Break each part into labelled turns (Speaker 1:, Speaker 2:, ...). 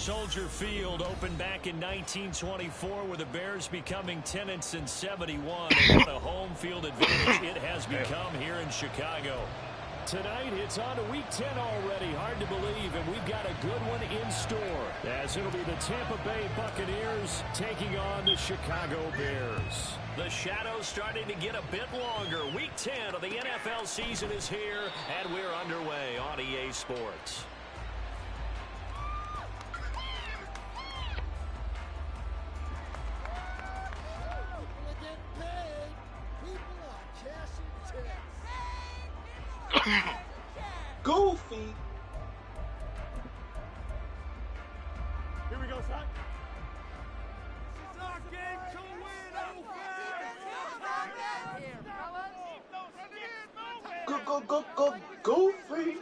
Speaker 1: Soldier Field opened back in 1924 with the Bears becoming tenants in 71. And what a home field advantage it has become here in Chicago. Tonight, it's on to Week 10 already. Hard to believe, and we've got a good one in store, as it'll be the Tampa Bay Buccaneers taking on the Chicago Bears. The shadow's starting to get a bit longer. Week 10 of the NFL season is here, and we're underway on EA Sports.
Speaker 2: Goofy.
Speaker 3: Here we go, son.
Speaker 4: It's our game to win.
Speaker 2: Goofy.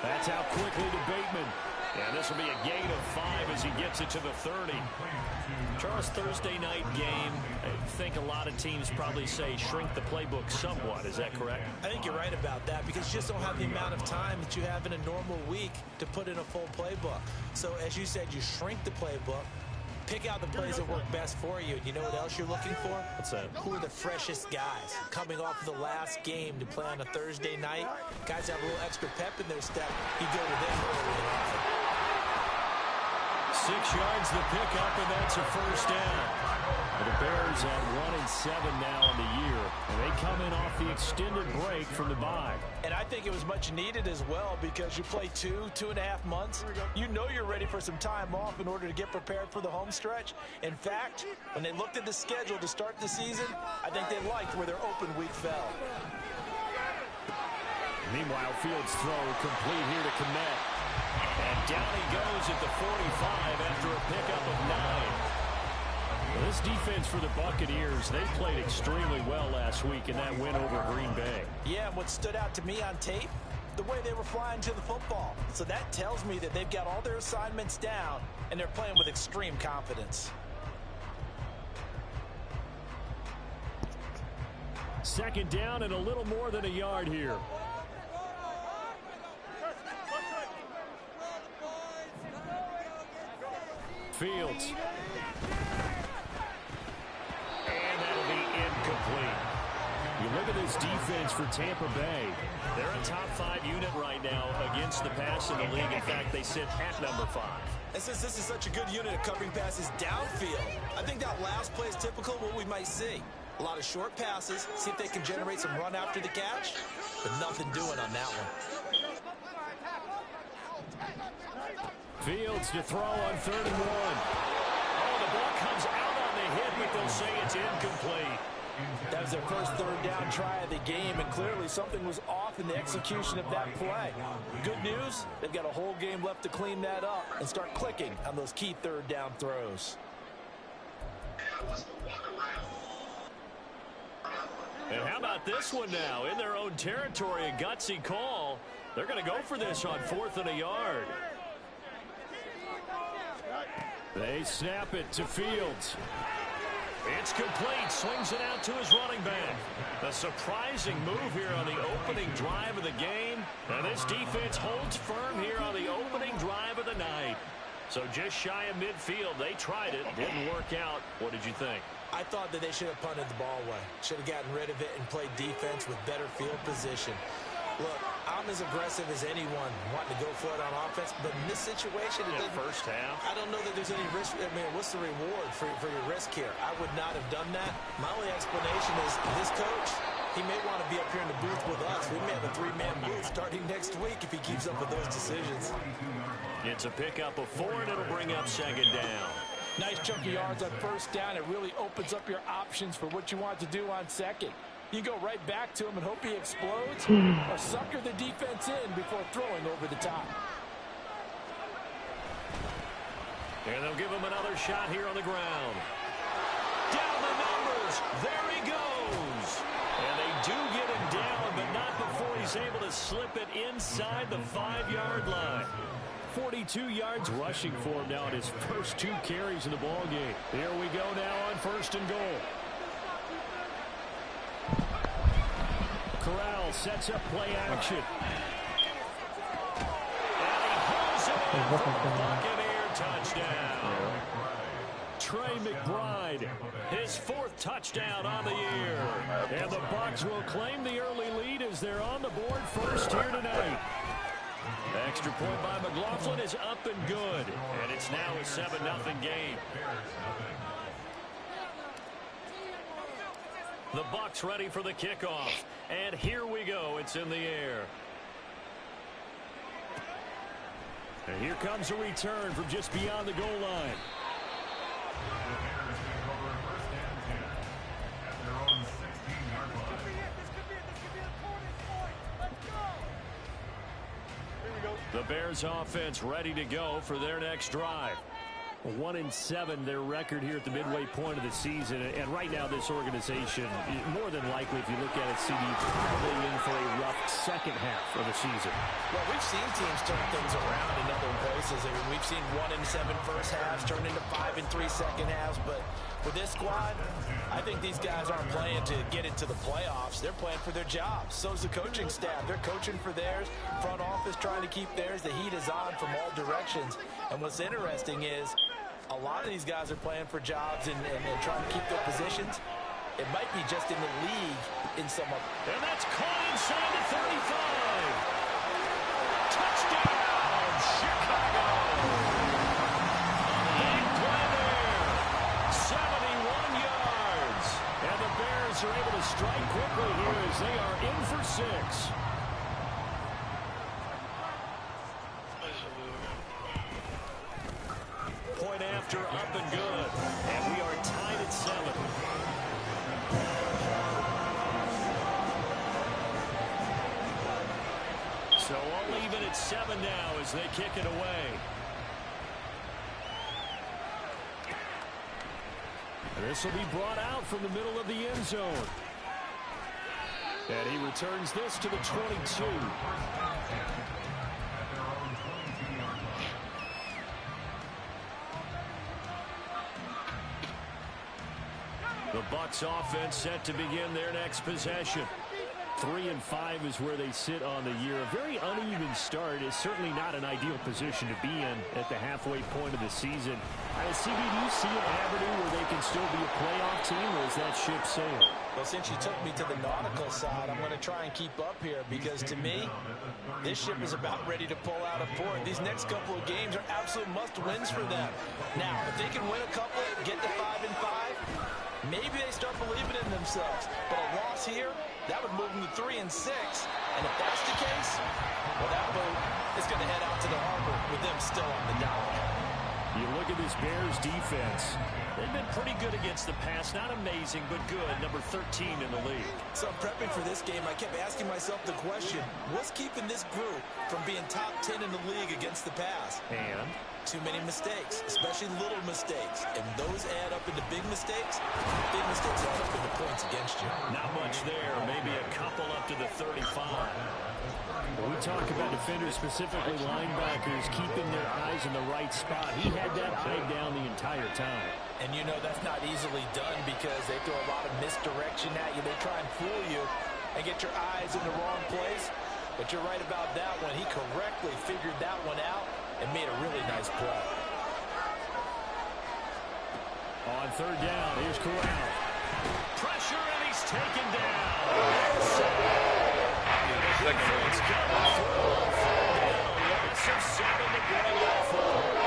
Speaker 1: That's out quickly to Bateman. And this will be a gain of 5 as he gets it to the 30. Charles, Thursday night game, I think a lot of teams probably say shrink the playbook somewhat. Is that correct?
Speaker 5: I think you're right about that because you just don't have the amount of time that you have in a normal week to put in a full playbook. So as you said, you shrink the playbook, pick out the plays that work best for you. You know what else you're looking for?
Speaker 1: What's that?
Speaker 5: Who are the freshest guys coming off of the last game to play on a Thursday night? Guys have a little extra pep in their step. You go to them early and often.
Speaker 1: 6 yards the pickup, and that's a first down. The Bears at 1-7 now on the year, and they come in off the extended break from the bye.
Speaker 5: And I think it was much needed as well because you play 2.5 months. You know you're ready for some time off in order to get prepared for the home stretch. In fact, when they looked at the schedule to start the season, I think they liked where their open week fell.
Speaker 1: Meanwhile, Fields' throw complete here to Kmet. And down he goes at the 45 after a pickup of 9. Well, this defense for the Buccaneers, they played extremely well last week in that win over Green Bay.
Speaker 5: Yeah, and what stood out to me on tape, the way they were flying to the football. So that tells me that they've got all their assignments down, and they're playing with extreme confidence.
Speaker 1: Second down and a little more than a yard here. Fields. And that'll be incomplete. You look at this defense for Tampa Bay. They're a top 5 unit right now against the pass in the league. In fact, they sit at number 5.
Speaker 5: And since this is such a good unit of covering passes downfield, I think that last play is typical of what we might see. A lot of short passes, see if they can generate some run after the catch, but nothing doing on that one.
Speaker 1: Fields to throw on 3rd and 1. Oh, the ball comes out on the hit, but they'll say it's incomplete.
Speaker 5: That was their first 3rd down try of the game, and clearly something was off in the execution of that play. Good news, they've got a whole game left to clean that up and start clicking on those key 3rd down throws.
Speaker 1: And how about this one now? In their own territory, a gutsy call. They're going to go for this on 4th and a yard. They snap it to Fields. It's complete. Swings it out to his running back. A surprising move here on the opening drive of the game. And this defense holds firm here on the opening drive of the night. So just shy of midfield. They tried it. Didn't work out. What did you think?
Speaker 5: I thought that they should have punted the ball away. Should have gotten rid of it and played defense with better field position. Look, I'm as aggressive as anyone wanting to go for it on offense, but in this situation,
Speaker 1: First half.
Speaker 5: I don't know that there's any risk. I mean, what's the reward for your risk here? I would not have done that. My only explanation is this coach, he may want to be up here in the booth with us. We may have a 3-man booth starting next week if he keeps up with those decisions.
Speaker 1: It's a pickup of 4, and it'll bring up 2nd down.
Speaker 6: Nice chunk of yards on 1st down. It really opens up your options for what you want to do on 2nd. You go right back to him and hope he explodes or sucker the defense in before throwing over the top.
Speaker 1: And they'll give him another shot here on the ground. Down the numbers. There he goes. And they do get him down, but not before he's able to slip it inside the 5-yard line. 42 yards rushing for him now in his first 2 carries in the ball game. Here we go now on 1st and goal. Corral sets up play action. And he Buccaneer touchdown. Trey McBride, his 4th touchdown on the year. And the Bucs will claim the early lead as they're on the board first here tonight. Extra point by McLaughlin is up and good. And it's now a 7-0 game. The Bucs ready for the kickoff. And here we go. It's in the air. And here comes a return from just beyond the goal line. The Bears offense ready to go for their next drive. 1-7 their record here at the midway point of the season, and right now this organization, more than likely, if you look at it, CD, probably in for a rough second half of the season.
Speaker 5: Well, we've seen teams turn things around in other places. I mean, we've seen 1-7 first halves turn into 5-3 second halves, but with this squad, I think these guys aren't playing to get into the playoffs. They're playing for their jobs. So's the coaching staff. They're coaching for theirs. Front office trying to keep theirs. The heat is on from all directions. And what's interesting is a lot of these guys are playing for jobs and trying to keep their positions. It might be just in the league in some of them.
Speaker 1: And that's caught inside the 35. Touchdown, Chicago. Big play there. 71 yards. And the Bears are able to strike quickly here as they are in for 6. Point after, up and good. And we are tied at 7. So all even at 7 now as they kick it away. This will be brought out from the middle of the end zone. And he returns this to the 22. The Bucs offense set to begin their next possession. 3-5 is where they sit on the year. A very uneven start is certainly not an ideal position to be in at the halfway point of the season. CD, do you see an avenue where they can still be a playoff team, or is that ship sailed?
Speaker 5: Well, since you took me to the nautical side, I'm going to try and keep up here because, to me, this ship is about ready to pull out of port. These next couple of games are absolute must-wins for them. Now, if they can win a couple, get to 5-5, maybe they start believing in themselves. But a loss here, that would move them to 3-6. And if that's the case, well, that boat is going to head out to the harbor with them still on the dock.
Speaker 1: You look at this Bears defense. They've been pretty good against the pass. Not amazing, but good. Number 13 in the league.
Speaker 5: So prepping for this game, I kept asking myself the question, what's keeping this group from being top 10 in the league against the pass?
Speaker 1: And
Speaker 5: too many mistakes, especially little mistakes. And those add up into big mistakes. Big mistakes add up into points against you.
Speaker 1: Not much there. Maybe a couple up to the 35. When we talk about defenders, specifically linebackers, keeping their eyes in the right spot. He had that eye down the entire time.
Speaker 5: And you know that's not easily done because they throw a lot of misdirection at you. They try and fool you and get your eyes in the wrong place. But you're right about that one. He correctly figured that one out and made a really nice play.
Speaker 1: On third down, here's Corral. Pressure, and he's taken down. Defense coming through. Loss of 7 to bring it forward.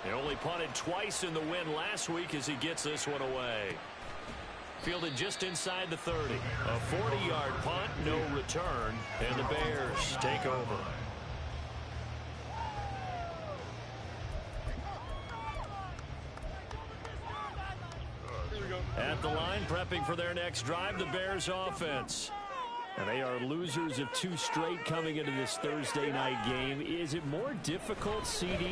Speaker 1: They only punted twice in the win last week as he gets this one away. Fielded just inside the 30. A 40-yard punt, no return, and the Bears take over. At the line, prepping for their next drive, the Bears offense. And they are losers of 2 straight coming into this Thursday night game. Is it more difficult, CD,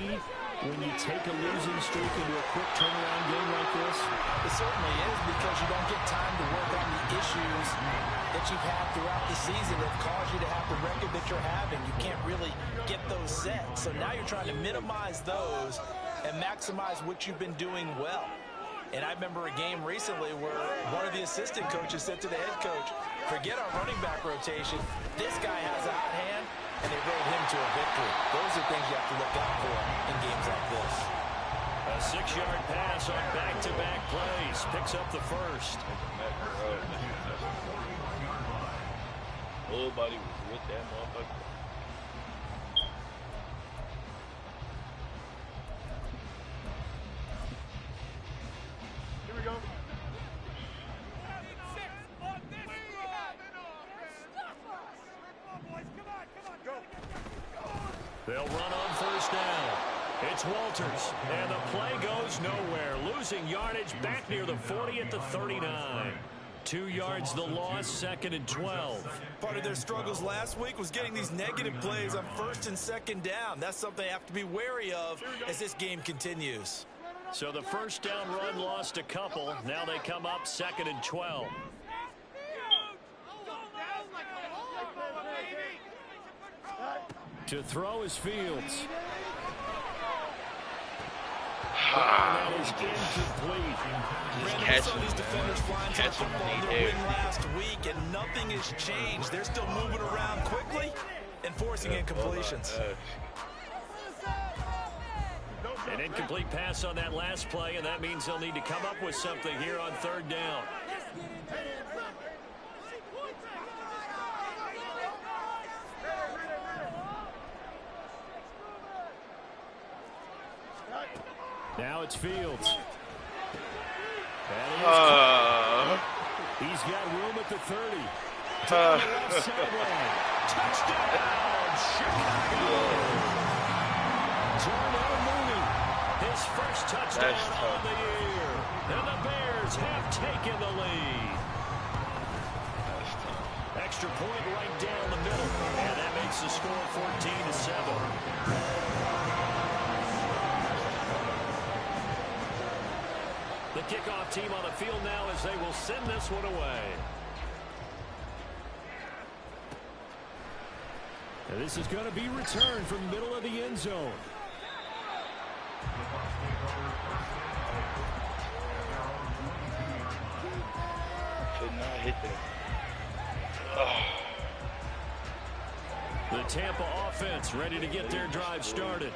Speaker 1: when you take a losing streak into a quick turnaround game like this?
Speaker 5: It certainly is because you don't get time to work on the issues that you've had throughout the season that cause you to have the record that you're having. You can't really get those set. So now you're trying to minimize those and maximize what you've been doing well. And I remember a game recently where one of the assistant coaches said to the head coach, forget our running back rotation. This guy has a hot hand, and they rode him to a victory. Those are things you have to look out for in games like this.
Speaker 1: A 6-yard pass on back-to-back plays. Picks up the first.
Speaker 2: Nobody was with that motherfucker.
Speaker 3: Here we go.
Speaker 1: They'll run on first down. It's Walters, and the play goes nowhere. Losing yardage back near the 40 at the 39. 2 yards the loss, 2nd and 12.
Speaker 5: Part of their struggles last week was getting these negative plays on 1st and 2nd down. That's something they have to be wary of as this game continues.
Speaker 1: So the first down run lost a couple. Now they come up 2nd and 12. To throw is Fields. That is incomplete.
Speaker 5: Brandon, some of these defenders flying to the football in their wing last week, and nothing has changed. They're still moving around quickly and forcing incompletions.
Speaker 1: An incomplete pass on that last play, and that means they'll need to come up with something here on 3rd down. Now it's Fields. He's got room at the 30. Down the left sideline. Touchdown, Chicago. Darnell Mooney, his first touchdown of the year. And the Bears have taken the lead. Extra point right down the middle. And that makes the score 14-7. The kickoff team on the field now as they will send this one away. And this is going to be returned from the middle of the end zone.
Speaker 2: Could not hit that.
Speaker 1: The Tampa offense ready to get their drive started.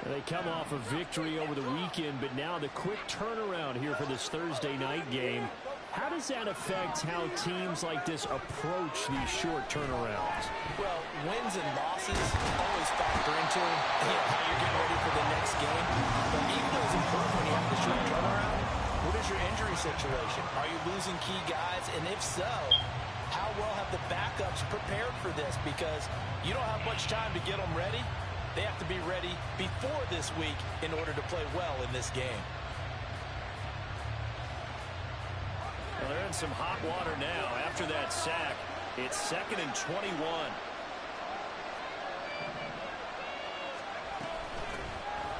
Speaker 1: They come off a victory over the weekend, but now the quick turnaround here for this Thursday night game. How does that affect how teams like this approach these short turnarounds?
Speaker 5: Well, wins and losses always factor into how you're getting ready for the next game. But even though it's important when you have the short turnaround, what is your injury situation? Are you losing key guys? And if so, how well have the backups prepared for this? Because you don't have much time to get them ready. They have to be ready before this week in order to play well in this game.
Speaker 1: Well, they're in some hot water now after that sack. It's 2nd and 21.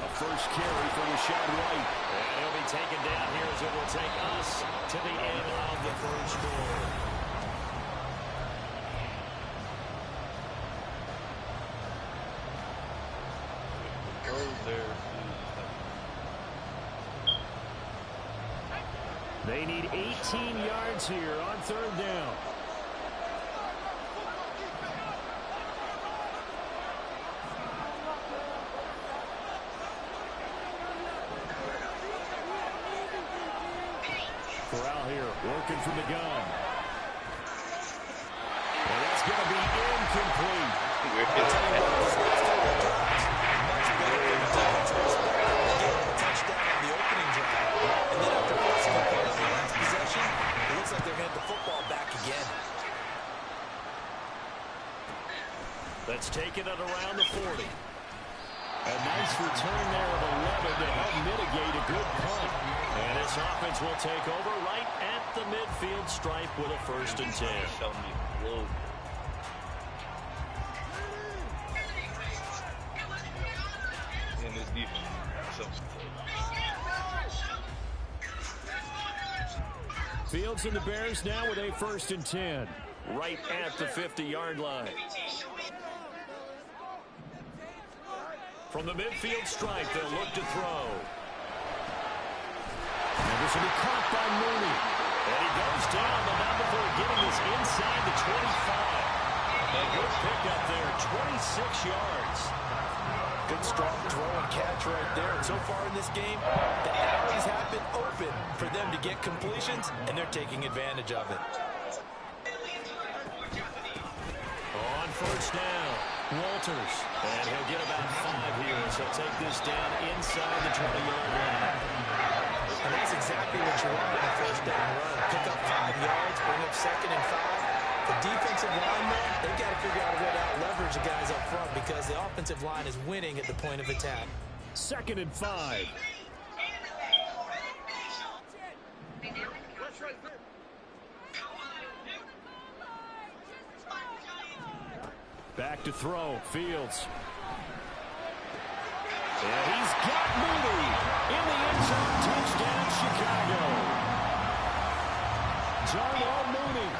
Speaker 1: A first carry for Rachaad White. And he'll be taken down here as it will take us to the end of the first quarter. They need 18 yards here on 3rd down. Corral here working from the gun. And that's going to be incomplete.
Speaker 5: It looks like they're going to get the football back again.
Speaker 1: Let's take it at around the 40. A nice return there of 11 to help mitigate a good punt. And this offense will take over right at the midfield stripe with a 1st and 10.
Speaker 2: In this defense.
Speaker 1: Fields and the Bears now with a 1st and 10. Right at the 50-yard line. From the midfield stripe, they'll look to throw. And this to be caught by Mooney. And he goes down, but not before getting this inside the 25. A good pickup there, 26 yards.
Speaker 5: Good strong throw and catch right there. And so far in this game, the alleys have been open for them to get completions, and they're taking advantage of it.
Speaker 1: On first down, Walters. And he'll get about 5 here, so he'll take this down inside the 20-yard line.
Speaker 5: And that's exactly what you want in a first down run. Pick up 5 yards, bring up 2nd and 5. The defensive line, though, they've got to figure out a way to out-leverage the guys up front because the offensive line is winning at the point of attack.
Speaker 1: 2nd and 5. Back to throw, Fields. And he's got Mooney in the end zone. Touchdown, Chicago. Darnell Mooney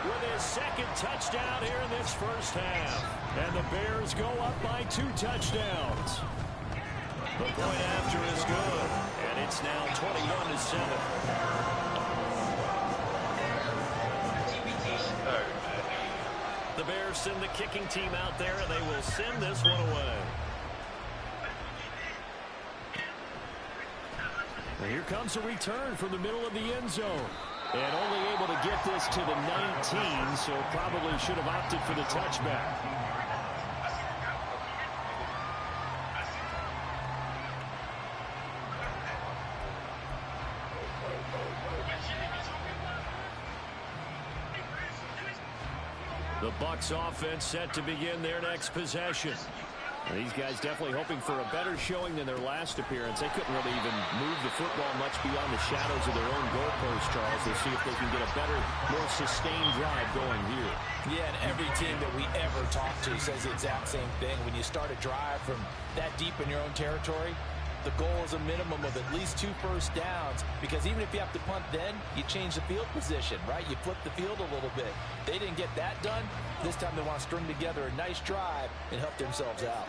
Speaker 1: with his 2nd touchdown here in this first half. And the Bears go up by 2 touchdowns. The point after is good. And it's now 21-7. The Bears send the kicking team out there, and they will send this one away. And here comes a return from the middle of the end zone. And only able to get this to the 19, so probably should have opted for the touchback. The Bucs offense set to begin their next possession. And these guys definitely hoping for a better showing than their last appearance. They couldn't really even move the football much beyond the shadows of their own goalpost, Charles. They'll see if they can get a better, more sustained drive going here.
Speaker 5: Yeah, and every team that we ever talk to says the exact same thing. When you start a drive from that deep in your own territory, the goal is a minimum of at least 2 first downs, because even if you have to punt then, you change the field position, right? You flip the field a little bit. They didn't get that done. This time they want to string together a nice drive and help themselves out.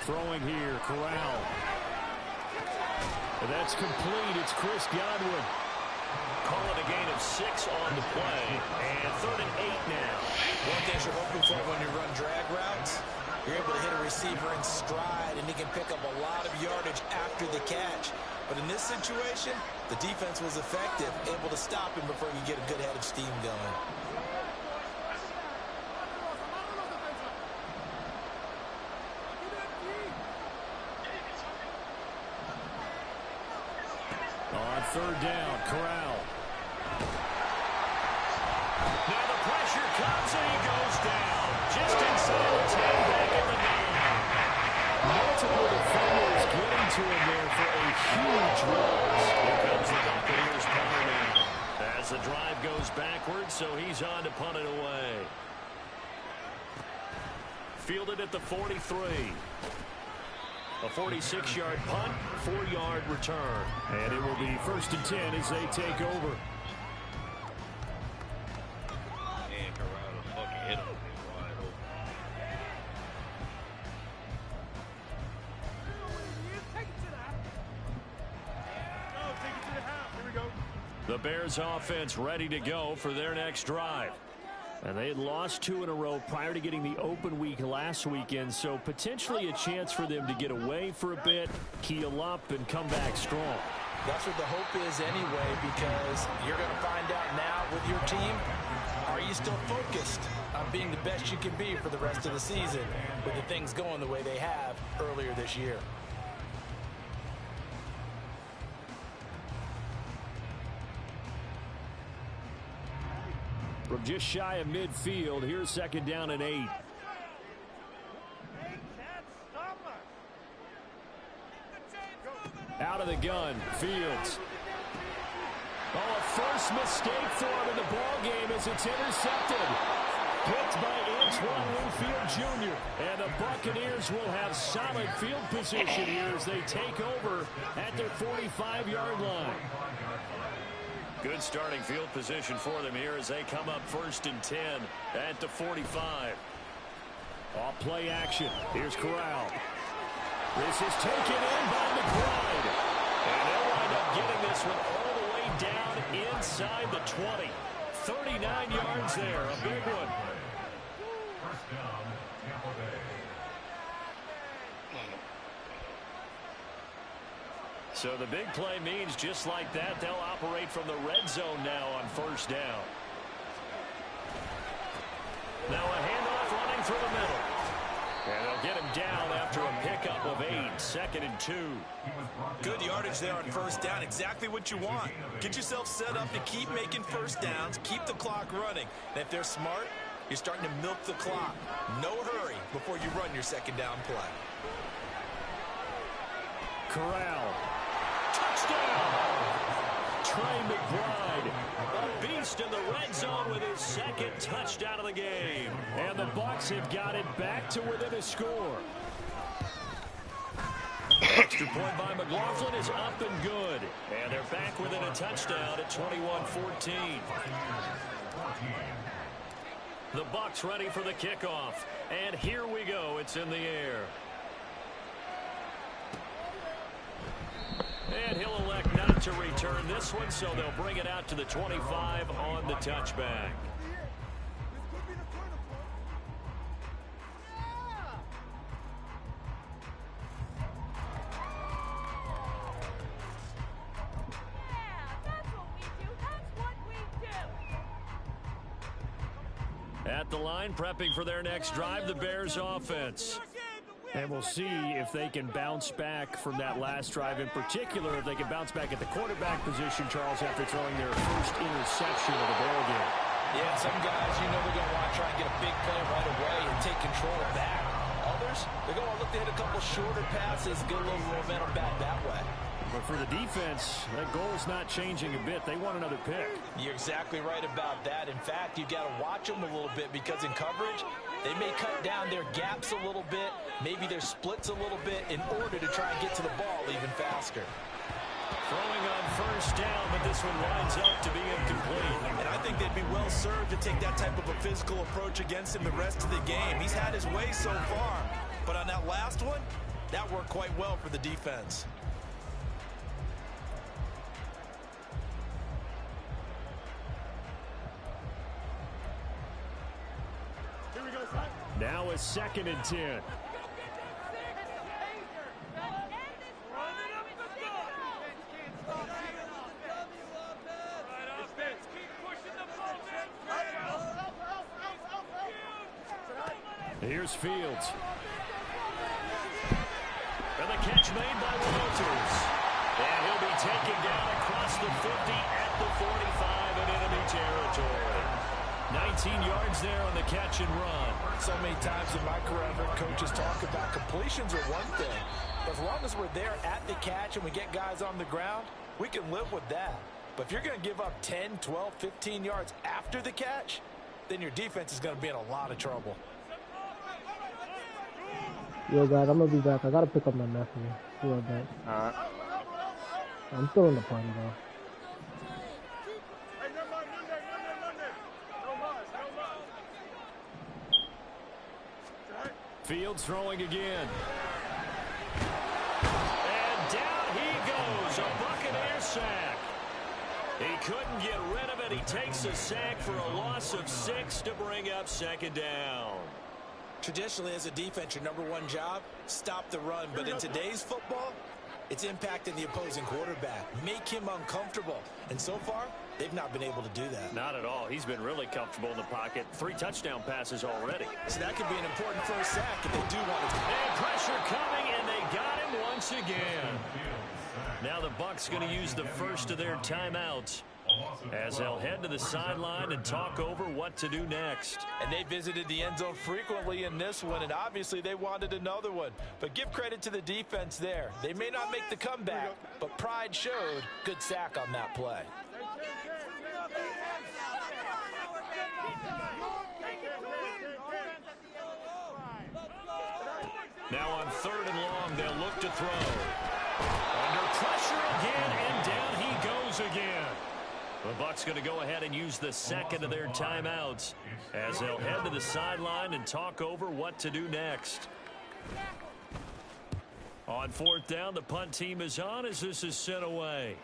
Speaker 1: Throwing here, Corral. And that's complete. It's Chris Godwin. Call it a gain of 6 on the play. And 3rd and 8 now.
Speaker 5: One thing you're hoping for when you run drag routes, you're able to hit a receiver in stride, and he can pick up a lot of yardage after the catch. But in this situation, the defense was effective, able to stop him before you get a good head of steam going.
Speaker 1: On 3rd down, Corral. Now the pressure comes and he goes down. Just inside the 10, back at the 9. Multiple defenders getting to him there for a huge loss. Here comes the Buccaneers punter now. As the drive goes backwards, so he's on to punt it away. Fielded at the 43. A 46-yard punt, 4-yard return. And it will be 1st and 10 as they take over.
Speaker 2: And Corral fucking hit him wide open.
Speaker 1: The Bears offense ready to go for their next drive. And they had lost 2 in a row prior to getting the open week last weekend, so potentially a chance for them to get away for a bit, keel up, and come back strong.
Speaker 5: That's what the hope is anyway, because you're going to find out now with your team, are you still focused on being the best you can be for the rest of the season with the things going the way they have earlier this year?
Speaker 1: From just shy of midfield, here's 2nd down and 8. Out of the gun, Fields. Oh, a first mistake for him in the ball game as it's intercepted. Picked by Antoine Winfield Jr. And the Buccaneers will have solid field position here as they take over at their 45-yard line. Good starting field position for them here as they come up 1st and 10 at the 45. Off play action. Here's Corral. This is taken in by McBride. And they'll wind up getting this one all the way down inside the 20. 39 yards there. A big one.
Speaker 3: First down, Tampa Bay.
Speaker 1: So the big play means just like that, they'll operate from the red zone now on first down. Now a handoff running through the middle. And they'll get him down after a pickup of 8, 2nd and 2.
Speaker 5: Good yardage there on first down. Exactly what you want. Get yourself set up to keep making first downs, keep the clock running. And if they're smart, you're starting to milk the clock. No hurry before you run your second down play.
Speaker 1: Corral. Touchdown! Trey McBride, a beast in the red zone with his 2nd touchdown of the game. And the Bucs have got it back to within a score. Extra point by McLaughlin is up and good. And they're back within a touchdown at 21-14. The Bucs ready for the kickoff. And here we go. It's in the air. And he'll elect not to return this one, so they'll bring it out to the 25 on the touchback. At the line, prepping for their next drive, the Bears offense. And we'll see if they can bounce back from that last drive. In particular, if they can bounce back at the quarterback position, Charles, after throwing their first interception of the ball game.
Speaker 5: Yeah, some guys, you know, they're going to want to try and get a big play right away and take control back. Others, they're going to look to hit a couple shorter passes, get a little momentum back that way.
Speaker 1: But for the defense, that goal's not changing a bit. They want another pick.
Speaker 5: You're exactly right about that. In fact, you've got to watch them a little bit because in coverage, they may cut down their gaps a little bit, maybe their splits a little bit in order to try and get to the ball even faster.
Speaker 1: Throwing on first down, but this one winds up to be incomplete.
Speaker 5: And I think they'd be well served to take that type of a physical approach against him the rest of the game. He's had his way so far, but on that last one, that worked quite well for the defense.
Speaker 1: Now a 2nd and 10. Here's Fields. And the catch made by Walters. And he'll be taken down across the 50 at the 45 in enemy territory. 19 yards there on the catch and run.
Speaker 5: So many times in my career, I've heard coaches talk about completions are one thing. But as long as we're there at the catch and we get guys on the ground, we can live with that. But if you're going to give up 10, 12, 15 yards after the catch, then your defense is going to be in a lot of trouble.
Speaker 7: Yo, guys, I'm going to be back. I got to pick up my nephew. Be right back.
Speaker 8: All right.
Speaker 7: I'm still in the party, though.
Speaker 1: Fields throwing again. And down he goes. A Buccaneer sack. He couldn't get rid of it. He takes a sack for a loss of 6 to bring up 2nd down.
Speaker 5: Traditionally, as a defense, your number one job, stop the run. But in today's football, it's impacting the opposing quarterback. Make him uncomfortable. And so far, they've not been able to do that.
Speaker 1: Not at all. He's been really comfortable in the pocket. 3 touchdown passes already.
Speaker 5: So that could be an important first sack if they do want to.
Speaker 1: And pressure coming, and they got him once again. Now the Bucs going to use the first of their timeouts as they'll head to the sideline and talk over what to do next.
Speaker 5: And they visited the end zone frequently in this one, and obviously they wanted another one. But give credit to the defense there. They may not make the comeback, but pride showed. Good sack on that play.
Speaker 1: Now on 3rd and long, they'll look to throw. Under pressure again, and down he goes again. The Bucs going to go ahead and use the second of their timeouts as they'll head to the sideline and talk over what to do next. On fourth down, the punt team is on as this is sent away.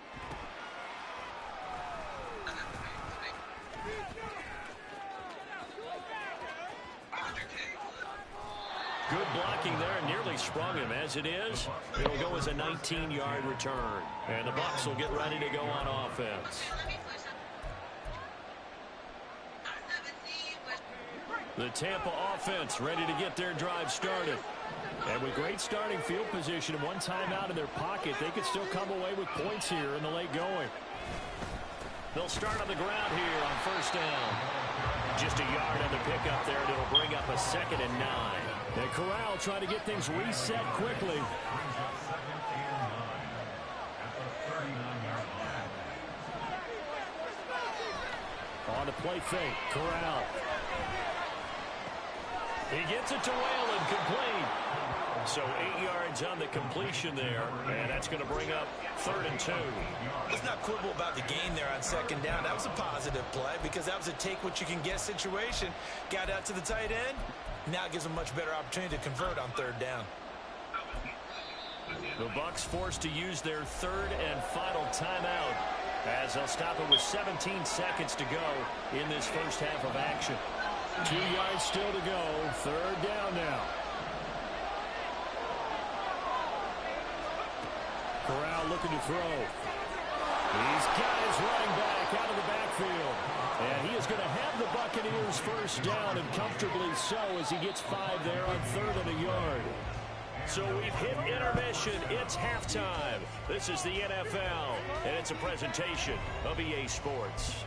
Speaker 1: Good blocking there and nearly sprung him. As it is, it'll go as a 19-yard return. And the Bucs will get ready to go on offense. The Tampa offense ready to get their drive started. And with great starting field position and one timeout in their pocket, they could still come away with points here in the late going. They'll start on the ground here on first down. Just a yard on the pickup there, and it'll bring up a 2nd and 9. And Corral trying to get things reset quickly. On the play fake, Corral. He gets it to Whalen, complete. So 8 yards on the completion there, and that's going to bring up 3rd and 2.
Speaker 5: Let's not quibble about the gain there on second down. That was a positive play because that was a take-what-you-can-get situation. Got out to the tight end. Now it gives them a much better opportunity to convert on 3rd down.
Speaker 1: The Bucs forced to use their 3rd and final timeout as they'll stop it with 17 seconds to go in this first half of action. 2 yards still to go. 3rd down now. Corral looking to throw. He's got his running back out of the backfield. And he is going to have the Buccaneers first down, and comfortably so, as he gets 5 there on 3rd and a yard. So we've hit intermission. It's halftime. This is the NFL, and it's a presentation of EA Sports.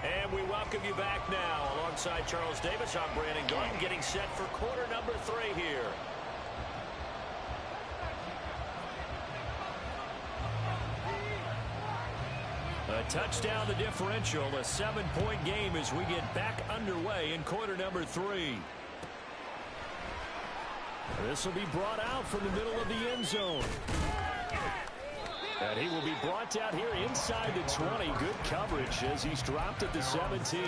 Speaker 1: And we welcome you back now. Alongside Charles Davis, I'm Brandon Gordon, getting set for quarter number 3 here. A touchdown the differential, a 7-point game as we get back underway in quarter number 3. This will be brought out from the middle of the end zone. And he will be brought out here inside the 20. Good coverage as he's dropped at the 17.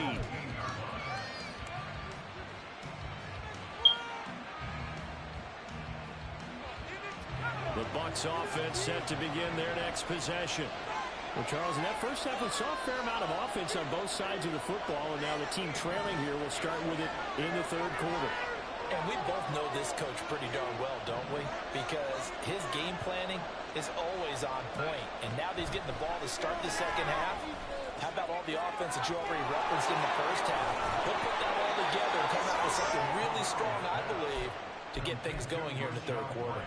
Speaker 1: The Bucs offense set to begin their next possession. Well, Charles, in that first half, we saw a fair amount of offense on both sides of the football, and now the team trailing here will start with it in the 3rd quarter.
Speaker 5: And we both know this coach pretty darn well, don't we? Because his game planning is always on point. And now that he's getting the ball to start the second half, how about all the offense that you already referenced in the first half? He'll put that all together and come out with something really strong, I believe, to get things going here in the 3rd quarter.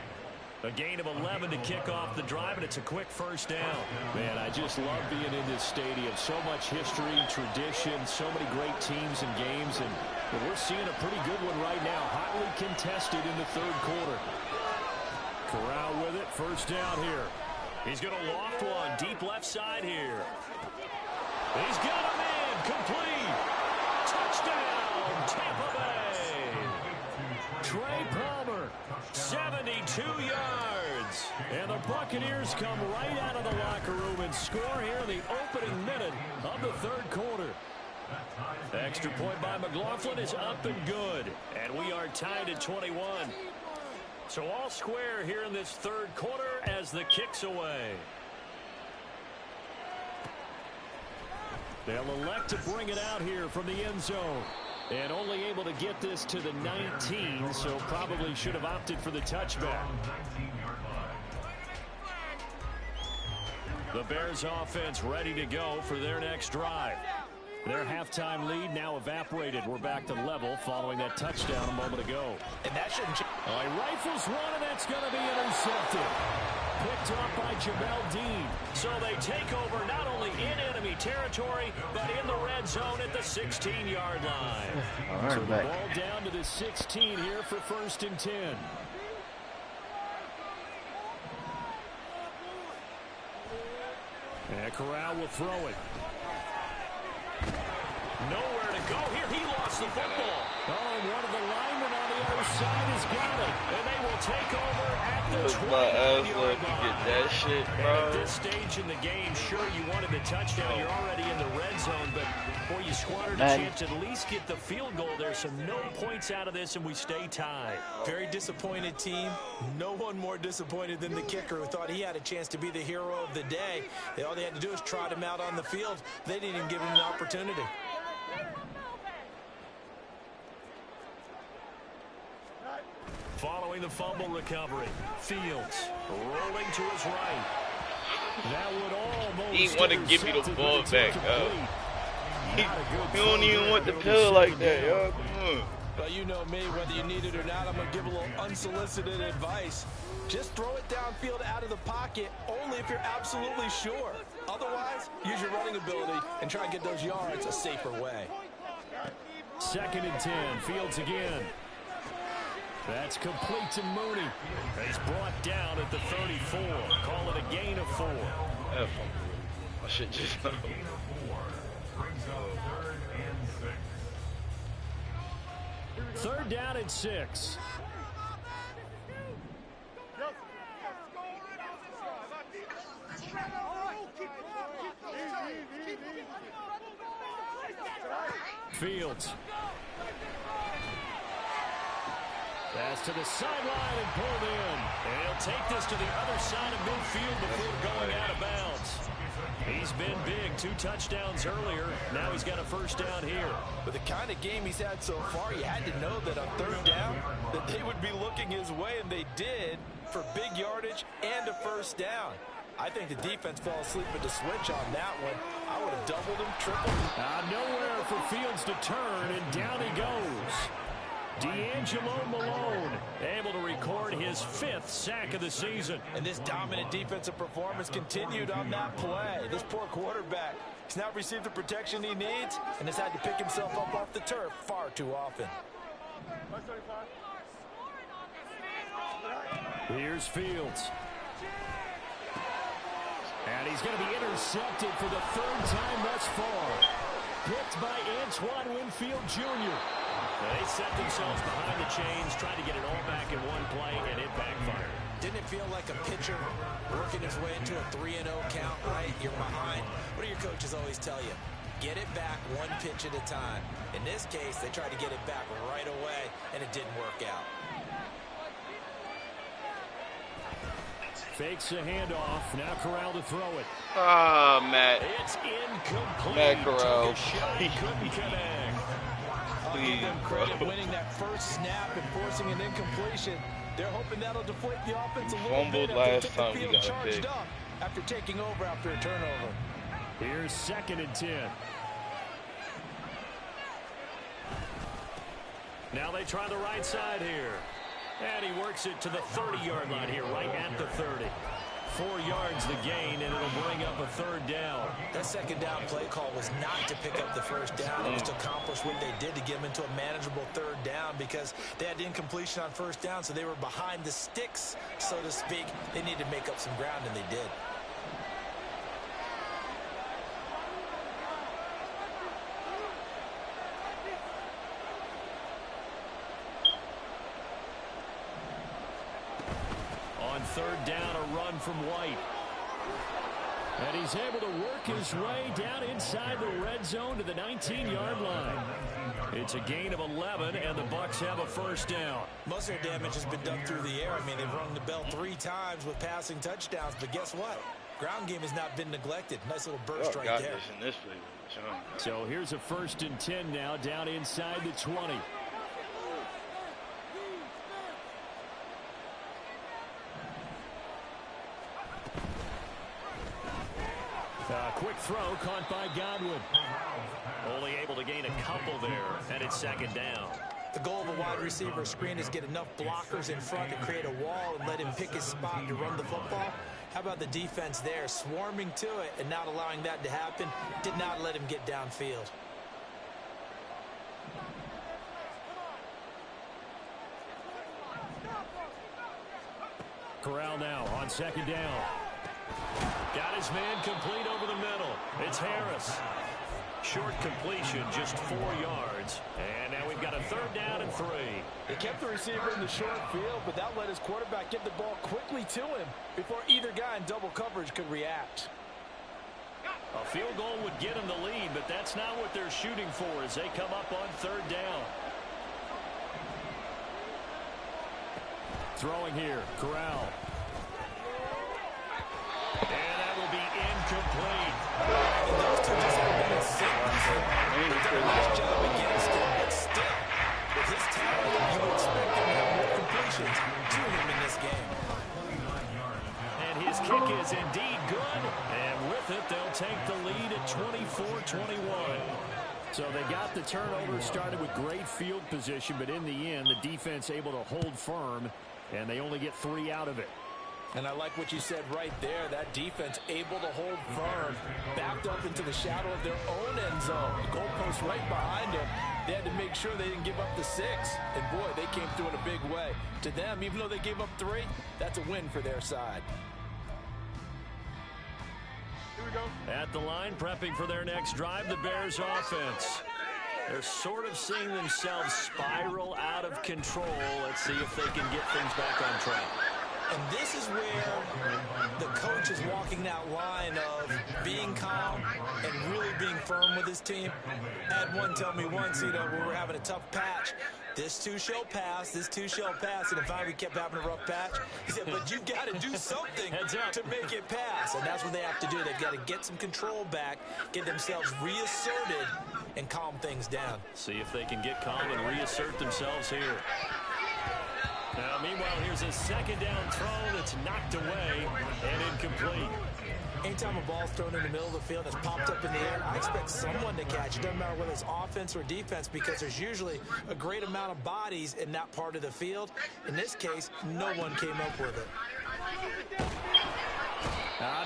Speaker 1: A gain of 11 to kick off the drive, and it's a quick first down. Man, I just love being in this stadium. So much history, tradition, so many great teams and games, and we're seeing a pretty good one right now. Hotly contested in the 3rd quarter. Corral with it, first down here. He's going to loft one, deep left side here. He's got a man, complete. Touchdown, Tampa Bay. Trey Palmer, 72 yards. And the Buccaneers come right out of the locker room and score here in the opening minute of the 3rd quarter. Extra point by McLaughlin is up and good. And we are tied at 21. So all square here in this 3rd quarter as the kick's away. They'll elect to bring it out here from the end zone. And only able to get this to the 19, so probably should have opted for the touchback. The Bears offense ready to go for their next drive. Their halftime lead now evaporated. We're back to level following that touchdown a moment ago.
Speaker 5: And that shouldn't change.
Speaker 1: He rifles one, and that's going to be intercepted. Picked up by Jamel Dean. So they take over not only in enemy territory, but in the red zone at the 16-yard line.
Speaker 8: All right,
Speaker 1: so the ball down to the 16 here for 1st and 10. And Corral will throw it. Nowhere to go here. He lost the football. Oh, and one of the linemen on the other side has got it. And they will take over at the 29-yard line.
Speaker 2: Get that shit, bro.
Speaker 1: And at this stage in the game, sure, you wanted the touchdown. You're already in the red zone, but boy, you squandered a chance to at least get the field goal there. So no points out of this, and we stay tied.
Speaker 5: Very disappointed team. No one more disappointed than the kicker, who thought he had a chance to be the hero of the day. All they had to do was trot him out on the field. They didn't even give him an opportunity.
Speaker 1: Following the fumble recovery, Fields rolling to his right. That would almost
Speaker 2: He want to give you the ball back, yo. He don't even want the pill like that, yo. Come on.
Speaker 5: Well, you know me, whether you need it or not, I'm going to give a little unsolicited advice. Just throw it downfield out of the pocket, only if you're absolutely sure. Otherwise, use your running ability and try and get those yards a safer way.
Speaker 1: 2nd and 10, Fields again. That's complete to Mooney. He's brought down at the 34. Call it a gain of 4.
Speaker 2: I should just know.
Speaker 1: Third down and 6. Fields. Pass to the sideline and pulled in. And he'll take this to the other side of midfield before going out of bounds. He's been big. 2 touchdowns earlier. Now he's got a first down here.
Speaker 5: With the kind of game he's had so far, you had to know that on 3rd down that they would be looking his way, and they did, for big yardage and a first down. I think the defense fell asleep at the switch on that one. I would have doubled him, tripled him.
Speaker 1: Nowhere for Fields to turn, and down he goes. D'Angelo Malone able to record his 5th sack of the season.
Speaker 5: And this dominant defensive performance continued on that play. This poor quarterback has not received the protection he needs and has had to pick himself up off the turf far too often.
Speaker 1: Here's Fields. And he's going to be intercepted for the 3rd time thus far. Picked by Antoine Winfield Jr. They set themselves behind the chains, trying to get it all back in one play, and it backfired.
Speaker 5: Didn't it feel like a pitcher working his way into a 3-0 count, right? You're behind. What do your coaches always tell you? Get it back 1 pitch at a time. In this case, they tried to get it back right away, and it didn't work out.
Speaker 1: Fakes a handoff. Now Corral to throw it.
Speaker 2: Ah, Matt.
Speaker 1: It's incomplete.
Speaker 2: Matt Corral.
Speaker 1: Couldn't connect.
Speaker 5: I'll give them credit winning that first snap and forcing an incompletion. They're hoping that'll deflate the offense a little
Speaker 2: Fumbled
Speaker 5: bit
Speaker 2: last time we got a
Speaker 5: charged
Speaker 2: pick.
Speaker 5: up after taking over after a turnover.
Speaker 1: Here's 2nd and 10. Now they try the right side here. And he works it to the 30-yard line here, right at the 30. 4 yards the gain, and it'll bring up a 3rd down.
Speaker 5: That 2nd down play call was not to pick up the first down. It was to accomplish what they did to get them into a manageable 3rd down because they had incompletion on first down, so they were behind the sticks, so to speak. They needed to make up some ground, and they did.
Speaker 1: On 3rd down, a run from White. And he's able to work his way down inside the red zone to the 19-yard line. It's a gain of 11, and the Bucs have a first down.
Speaker 5: Most of their damage has been done through the air. I mean, they've rung the bell 3 times with passing touchdowns, but guess what? Ground game has not been neglected. Nice little burst right there.
Speaker 2: In this play.
Speaker 1: So here's a 1st and 10 now, down inside the 20. Quick throw caught by Godwin. Only able to gain a couple there, and it's 2nd down.
Speaker 5: The goal of a wide receiver screen is get enough blockers in front to create a wall and let him pick his spot to run the football. How about the defense there, swarming to it and not allowing that to happen? Did not let him get downfield.
Speaker 1: Corral now on 2nd down. Got his man complete over the middle. It's Harris. Short completion, just 4 yards. And now we've got a 3rd down and 3.
Speaker 6: They kept the receiver in the short field, but that let his quarterback get the ball quickly to him before either guy in double coverage could react.
Speaker 1: A field goal would get them the lead, but that's not what they're shooting for as they come up on 3rd down. Throwing here, Corral. And that will be incomplete.
Speaker 6: Those two just have been in sync. They've done a nice job against him, but still, with his talent, you would expect him to have more completions to him in this game.
Speaker 1: And his kick is indeed good. And with it, they'll take the lead at 24-21. So they got the turnover, started with great field position, but in the end, the defense able to hold firm, and they only get 3 out of it.
Speaker 6: And I like what you said right there. That defense able to hold firm, backed up into the shadow of their own end zone. The goalpost right behind them. They had to make sure they didn't give up the 6. And, boy, they came through in a big way. To them, even though they gave up 3, that's a win for their side.
Speaker 1: Here we go. At the line, prepping for their next drive, the Bears offense. They're sort of seeing themselves spiral out of control. Let's see if they can get things back on track.
Speaker 5: And this is where the coach is walking that line of being calm and really being firm with his team. I had one tell me once, when we were having a tough patch, this too shall pass, this too shall pass. And if we kept having a rough patch, he said, but you've got to do something to make it pass. And that's what they have to do. They've got to get some control back, get themselves reasserted, and calm things down.
Speaker 1: See if they can get calm and reassert themselves here. Now, meanwhile, here's a 2nd down throw that's knocked away and incomplete.
Speaker 5: Anytime a ball's thrown in the middle of the field that's popped up in the air, I expect someone to catch it. Doesn't matter whether it's offense or defense, because there's usually a great amount of bodies in that part of the field. In this case, no one came up with it.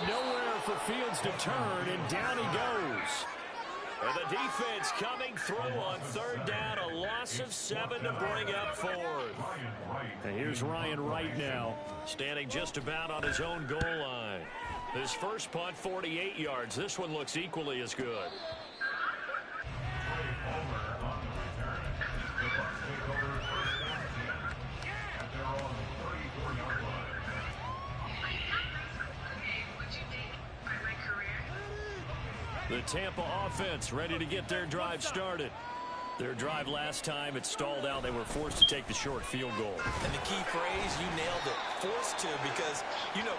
Speaker 1: Nowhere for Fields to turn, and down he goes. And the defense coming through on 3rd down, a loss of 7 to bring up 4th. And here's Ryan Wright now, standing just about on his own goal line. His first punt, 48 yards. This one looks equally as good. The Tampa offense ready to get their drive started. Their drive last time, it stalled out. They were forced to take the short field goal.
Speaker 5: And the key phrase, you nailed it, forced to, because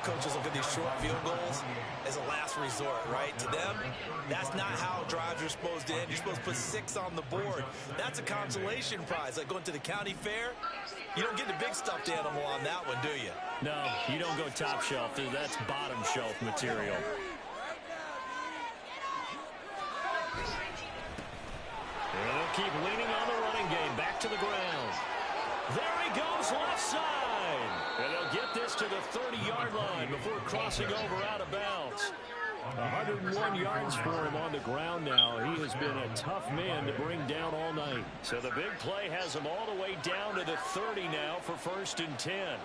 Speaker 5: coaches look at these short field goals as a last resort, right? To them, that's not how drives are supposed to end. You're supposed to put 6 on the board. That's a consolation prize. Like going to the county fair, you don't get the big stuffed animal on that one, do you?
Speaker 1: No, you don't go top shelf. That's bottom shelf material. And they'll keep leaning on the running game. Back to the ground. There he goes, left side. And they'll get this to the 30-yard line before crossing over out of bounds. 101 yards for him on the ground now. He has been a tough man to bring down all night. So the big play has him all the way down to the 30 now for 1st and 10.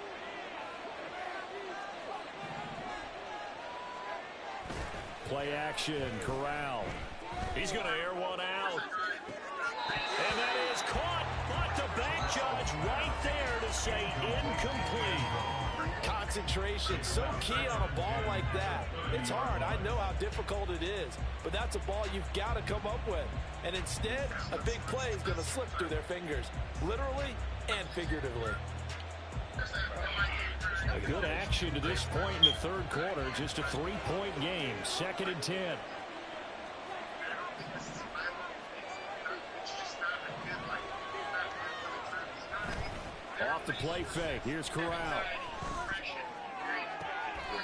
Speaker 1: Play action, Corral. He's going to air one out. And that is caught, but the bank judge right there to say incomplete.
Speaker 6: Concentration, so key on a ball like that. It's hard. I know how difficult it is, but that's a ball you've got to come up with. And instead, a big play is going to slip through their fingers, literally and figuratively.
Speaker 1: A good action to this point in the 3rd quarter. Just a 3-point game. 2nd and 10. Off the play fake. Here's Corral.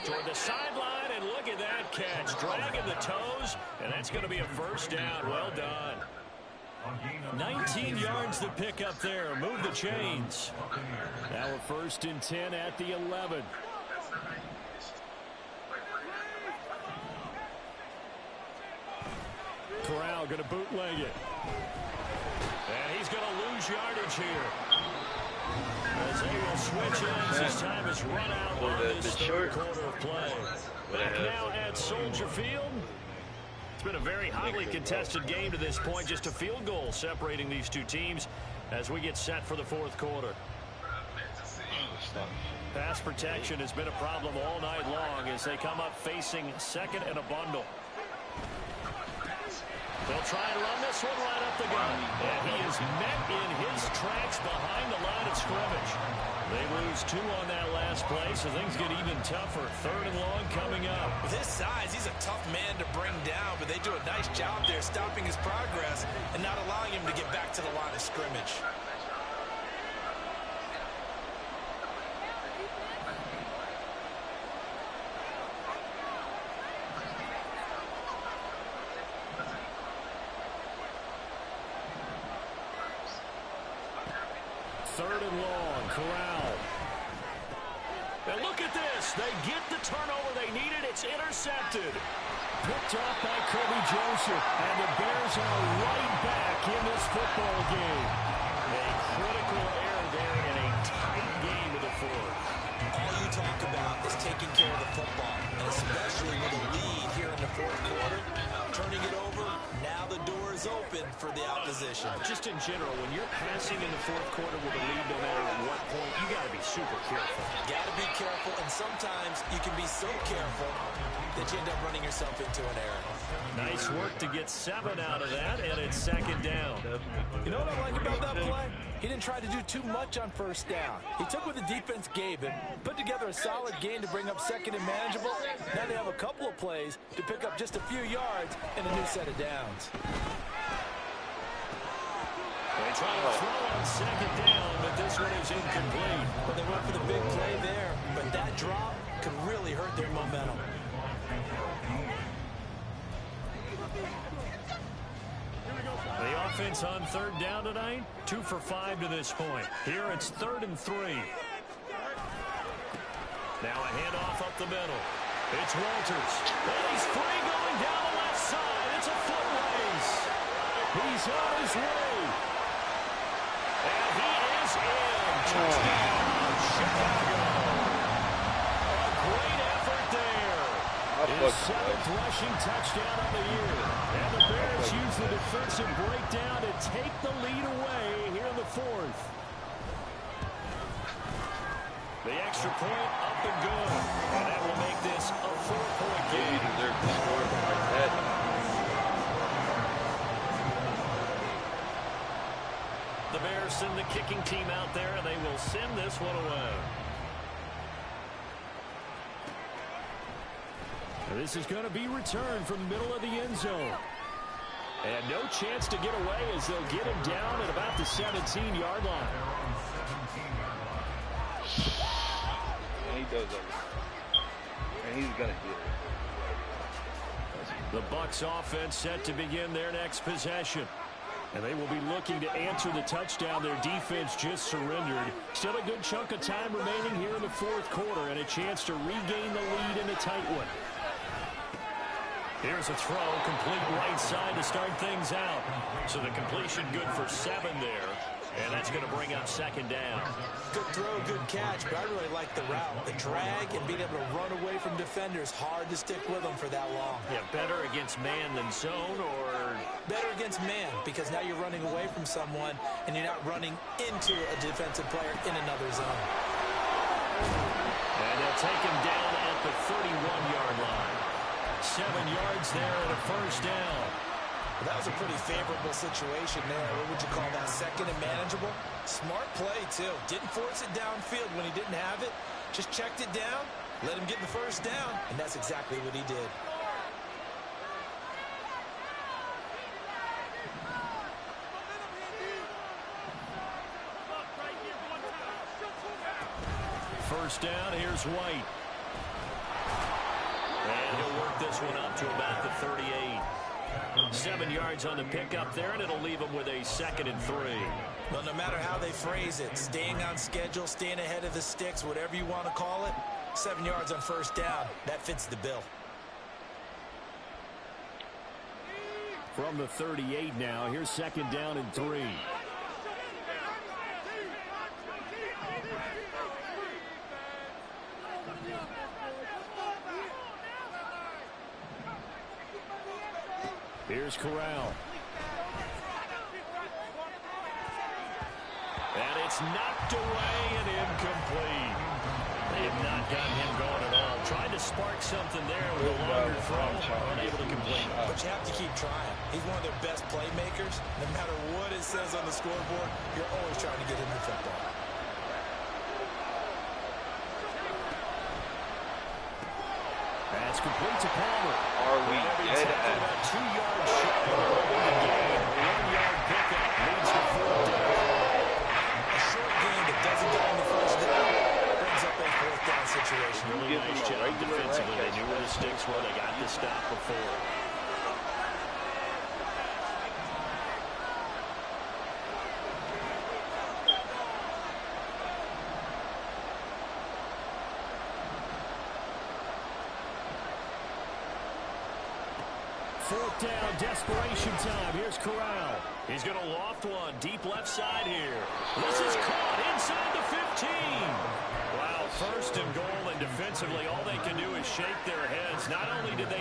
Speaker 1: Toward the sideline, and look at that catch. Dragging the toes, and that's going to be a 1st down. Well done. 19 yards to pick up there. Move the chains. Now a 1st and 10 at the 11. Corral going to bootleg it. And he's going to lose yardage here. As they will switch ends as time is run out on this 3rd quarter of play. Back now at Soldier Field. been a very hotly contested game to this point. Just a field goal separating these two teams as we get set for the fourth quarter. Pass protection has been a problem all night long as they come up facing second and a bundle. They'll try and run this one right up the gut. And he is met in his tracks behind the line of scrimmage. They lose 2 on that last play, so things get even tougher. Third and long coming up.
Speaker 5: With his size, he's a tough man to bring down, but they do a nice job there stopping his progress and not allowing him to get back to the line of scrimmage.
Speaker 1: Third and long, Corral. And look at this. They get the turnover they needed. It's intercepted. Picked off by Kobe Joseph. And the Bears are right back in this football game. A critical error there in a tight game to the fourth.
Speaker 5: All you talk about is taking care of the football, and especially with a lead here in the fourth quarter. Turning it over, now the door is open for the opposition.
Speaker 1: Just in general, when you're passing in the fourth quarter with a lead, no matter at what point, you got to be super careful.
Speaker 5: Got to be careful, and sometimes you can be so careful that you end up running yourself into an error.
Speaker 1: Nice work to get 7 out of that, and it's second down.
Speaker 6: You know what I like about that play? He didn't try to do too much on first down. He took what the defense gave him, put together a solid gain to bring up second and manageable. Now they have a couple of plays to pick up just a few yards and a new set of downs.
Speaker 1: They try to throw on second down, but this one is incomplete.
Speaker 5: But they went for the big play there, but that drop could really hurt their momentum.
Speaker 1: The offense on third down tonight, 2 for 5 to this point. Here it's 3rd and 3. Now a handoff up the middle. It's Walters. And he's free going down the left side. It's a foot race. He's on his way. And he is in. Touchdown, Chicago. A great effort there. His 7th rushing touchdown of the year. And the Bears use the defensive breakdown to take the lead away here in the fourth. The extra point up and good. And that will make this a 4-point game.
Speaker 2: You deserve to score like that.
Speaker 1: The Bears send the kicking team out there, and they will send this one away. This is going to be returned from the middle of the end zone. And no chance to get away as they'll get him down at about the 17-yard line.
Speaker 2: And he does everything. And he's going to hit it.
Speaker 1: The Bucs offense set to begin their next possession. And they will be looking to answer the touchdown their defense just surrendered. Still a good chunk of time remaining here in the fourth quarter and a chance to regain the lead in a tight one. Here's a throw, complete right side to start things out. So the completion good for 7 there. And that's going to bring up second down.
Speaker 5: Good throw, good catch, but I really like the route. The drag and being able to run away from defenders, hard to stick with them for that long.
Speaker 1: Yeah, better against man than zone, or?
Speaker 5: Better against man, because now you're running away from someone and you're not running into a defensive player in another zone.
Speaker 1: And they'll take him down at the 31-yard line. 7 yards there and a first down.
Speaker 5: Well, that was a pretty favorable situation there. What would you call that? Second and manageable? Smart play, too. Didn't force it downfield when he didn't have it. Just checked it down, let him get the first down, and that's exactly what he did.
Speaker 1: First down, here's White. And he'll work this one up to about the 38. 7 yards on the pickup there, and it'll leave him with a 2nd and 3.
Speaker 5: Well, no matter how they phrase it, staying on schedule, staying ahead of the sticks, whatever you want to call it, 7 yards on first down, that fits the bill.
Speaker 1: From the 38 now, here's 2nd down and 3. Here's Corral. And it's knocked away and incomplete. They have not gotten him going at all. Tried to spark something there with a longer throw. Unable to complete.
Speaker 5: But you have to keep trying. He's one of their best playmakers. No matter what it says on the scoreboard, you're always trying to get him the football.
Speaker 1: That's complete to Palmer.
Speaker 2: Are we dead at?
Speaker 1: About 2 yards short of holding the game. 1 yard pickup leads to 4th down.
Speaker 5: A short game that doesn't get on the first down brings up a 4th down situation.
Speaker 1: Really nice job defensively. They knew where the sticks were. They got the stop before. Fourth down, desperation time. Here's Corral. He's going to loft one. Deep left side here. This is caught inside the 15. Wow, first and goal, and defensively, all they can do is shake their heads. Not only did they